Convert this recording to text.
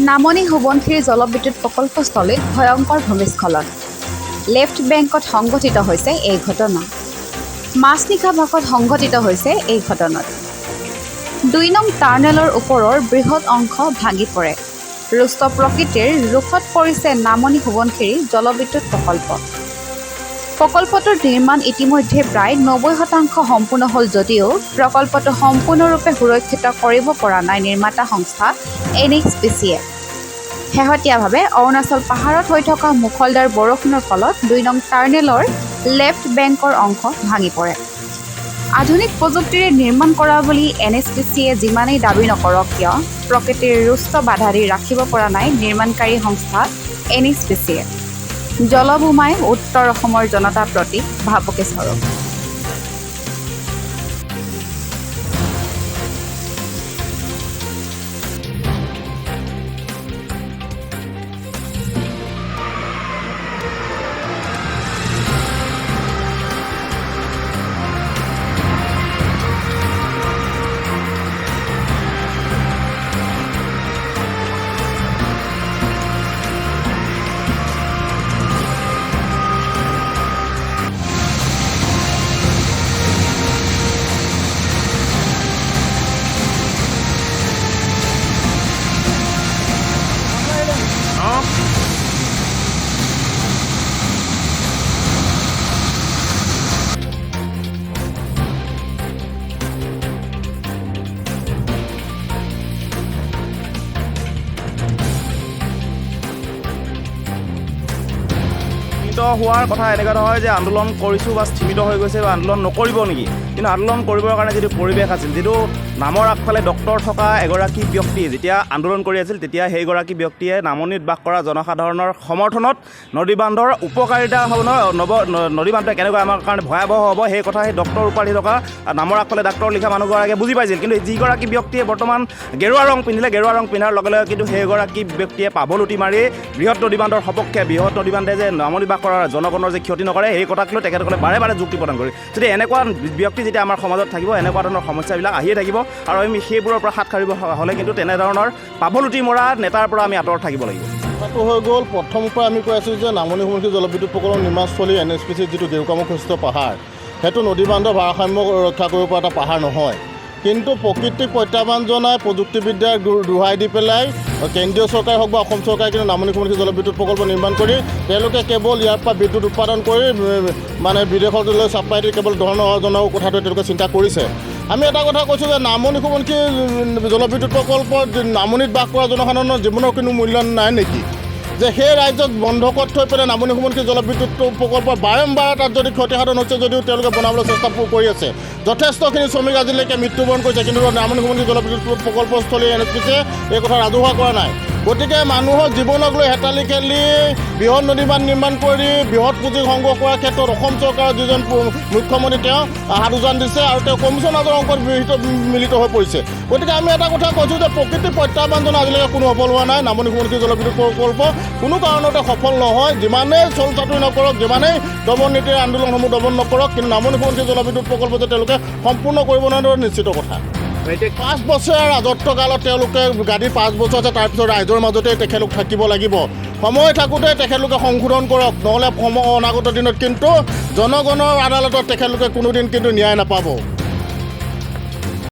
নামনি সোৱণশিৰি জলবিদ্যুৎ প্ৰকল্পস্থলীত ভয়ংকৰ ভূমিস্খলন। লেফ্ট বেংকত সংঘটিত হৈছে এই ঘটনা। মাজনিশা ভাগত সংঘটিত হৈছে এই ঘটনাত। ২ নং টাৰ্নেলৰ ওপৰৰ বৃহৎ অংশ ভাঙি পৰে। ৰুষ্ট প্ৰকৃতিৰ ৰোষত পৰিছে নামনি সোৱণশিৰি জলবিদ্যুৎ প্ৰকল্প। প্ৰকল্পটোৰ নিৰ্মাণ ইতিমধ্যে প্ৰায় ৯০% সম্পূৰ্ণ হ'ল যদিও প্ৰকল্পটো সম্পূৰ্ণৰূপে সুৰক্ষিত কৰিব পৰা নাই নিৰ্মাতা সংস্থা NHPCয়ে। শেহতীয়াভাৱে অৰুণাচল পাহাৰত হৈ থকা মুখলধাৰ বৰষুণৰ ফলত ২ নং টাৰ্নেলৰ লেফ্ট বেংকৰ অংশ ভাঙি পৰে। আধুনিক প্ৰযুক্তিৰে নিৰ্মাণ কৰা বুলি NHPCয়ে যিমানেই দাবী নকৰক কিয় প্ৰকৃতিৰ ৰুষ্ট বাধা দি ৰাখিব পৰা নাই নিৰ্মাণকাৰী সংস্থা NHPCয়ে। জলবোমাই উত্তৰ অসমৰ জনতাৰ প্ৰতি ভাবুকি স্বৰূপ। হোৱাৰ কথা এনেকুৱা নহয় যে আন্দোলন কৰিছোঁ বা স্থিমিত হৈ গৈছে বা আন্দোলন নকৰিব নেকি, কিন্তু আন্দোলন কৰিবৰ কাৰণে যিটো পৰিৱেশ আছিল, যিটো নামৰ আগফালে ডক্টৰ থকা এগৰাকী ব্যক্তি যেতিয়া আন্দোলন কৰি আছিল তেতিয়া সেইগৰাকী ব্যক্তিয়ে নামনিত বাস কৰা জনসাধাৰণৰ সমৰ্থনত নদী বান্ধৰ উপকাৰিতা হ'ব নদী বান্ধটোৱে কেনেকৈ আমাৰ কাৰণে ভয়াৱহ হ'ব সেই কথা সেই ডক্টৰ উপাধি থকা নামৰ আগফালে ডাক্তৰ লিখা মানুহগৰাকীয়ে বুজি পাইছিল। কিন্তু যিগৰাকী ব্যক্তিয়ে বৰ্তমান গেৰুৱা ৰং পিন্ধিলে, গেৰুৱা ৰং পিন্ধাৰ লগে লগে কিন্তু সেইগৰাকী ব্যক্তিয়ে পাভলুটি মাৰি বৃহৎ নদী বান্ধৰ সপক্ষে বৃহৎ নদী বান্ধে যে নামনিত বাস কৰা জনগণৰ যে ক্ষতি নকৰে সেই কথাক লৈ তেখেতসকলে বাৰে বাৰে যুক্তি প্ৰদান কৰে। যদি এনেকুৱা ব্যক্তি যেতিয়া আমাৰ সমাজত থাকিব এনেকুৱা ধৰণৰ সমস্যাবিলাক আহিয়ে থাকিব আৰু আমি সেইবোৰৰ পৰা হাত সাৰিব হ'লে কিন্তু তেনেধৰণৰ পাভলুটি মৰা নেতাৰ পৰা আমি আঁতৰত থাকিব লাগিব। কথাটো হৈ গ'ল, প্ৰথমৰ পৰা আমি কৈ আছোঁ যে নামনি সোৱণশিৰি জলবিদ্যুৎ প্ৰকল্প নিৰ্মাণস্থলী NHPCৰ যিটো গেৰুকামুখস্থিত পাহাৰ, সেইটো নদী বান্ধৰ ভাৰসাম্য ৰক্ষা কৰিব পৰা এটা পাহাৰ নহয়। কিন্তু প্ৰকৃতিক প্ৰত্যাহ্বান জনাই প্ৰযুক্তিবিদ্যাৰ দোহাই দি পেলাই কেন্দ্ৰীয় চৰকাৰে হওক বা অসম চৰকাৰে কিন্তু নামনি সোৱণশিৰি জলবিদ্যুৎ প্ৰকল্প নিৰ্মাণ কৰি তেওঁলোকে কেৱল ইয়াৰ পৰা বিদ্যুৎ উৎপাদন কৰি মানে বিদেশলৈ ছাপ্লাই দি কেৱল ধন অৰ্জনৰ কথাটো তেওঁলোকে চিন্তা কৰিছে। আমি এটা কথা কৈছোঁ যে নামনি সোৱণশিৰি জলবিদ্যুৎ প্ৰকল্পত নামনিত বাস কৰা জনসাধাৰণৰ জীৱনৰ কোনো মূল্য নাই নেকি? যে সেই ৰাজ্যক বন্ধকত থৈ পেলাই নামনি সোৱণশিৰি জলবিদ্যুৎ প্ৰকল্পৰ বাৰম্বাৰ তাত যদি ক্ষতিসাধন হৈছে যদিও তেওঁলোকে বনাবলৈ চেষ্টা কৰি আছে। যথেষ্টখিনি শ্ৰমিক আজিলৈকে মৃত্যুবৰণ কৰিছে, কিন্তু নামনি সোৱণশিৰি জলবিদ্যুৎ প্ৰকল্পস্থলী NHPCয়ে এই কথা ৰাজহুৱা কৰা নাই। গতিকে মানুহৰ জীৱনক লৈ হেতালি খেলি বৃহৎ নদী বান্ধ নিৰ্মাণ কৰি বৃহৎ পুঁজি সংগ্ৰহ কৰাৰ ক্ষেত্ৰত অসম চৰকাৰৰ যিজন মুখ্যমন্ত্ৰী তেওঁ হাত উজান দিছে আৰু তেওঁ কমিশ্যনাৰৰ অংশত মিলিত হৈ পৰিছে। গতিকে আমি এটা কথা কৈছোঁ যে প্ৰকৃতিৰ প্ৰত্যাহ্বানজন আজিলৈকে কোনো সফল হোৱা নাই। নামনি সোৱণশিৰি জলবিদ্যুৎ প্ৰকল্প কোনো কাৰণতে সফল নহয়, যিমানেই চল চাতুৰি নকৰক, যিমানেই দমন নীতিৰ আন্দোলনসমূহ দমন নকৰক, কিন্তু নামনি সোৱণশিৰি জলবিদ্যুৎ প্ৰকল্প যে তেওঁলোকে সম্পূৰ্ণ কৰিব নোৱাৰে নিশ্চিত কথা। 5 বছৰীয়া ৰাজত্বকালত তেওঁলোকে গাদী 5 বছৰ আছে, তাৰপিছত ৰাইজৰ মাজতে তেখেতলোক থাকিব লাগিব। সময় থাকোঁতে তেখেতলোকে সংশোধন কৰক, নহ'লে অনাগত দিনত কিন্তু জনগণৰ আদালতত তেখেতলোকে কোনোদিন কিন্তু ন্যায় নাপাব।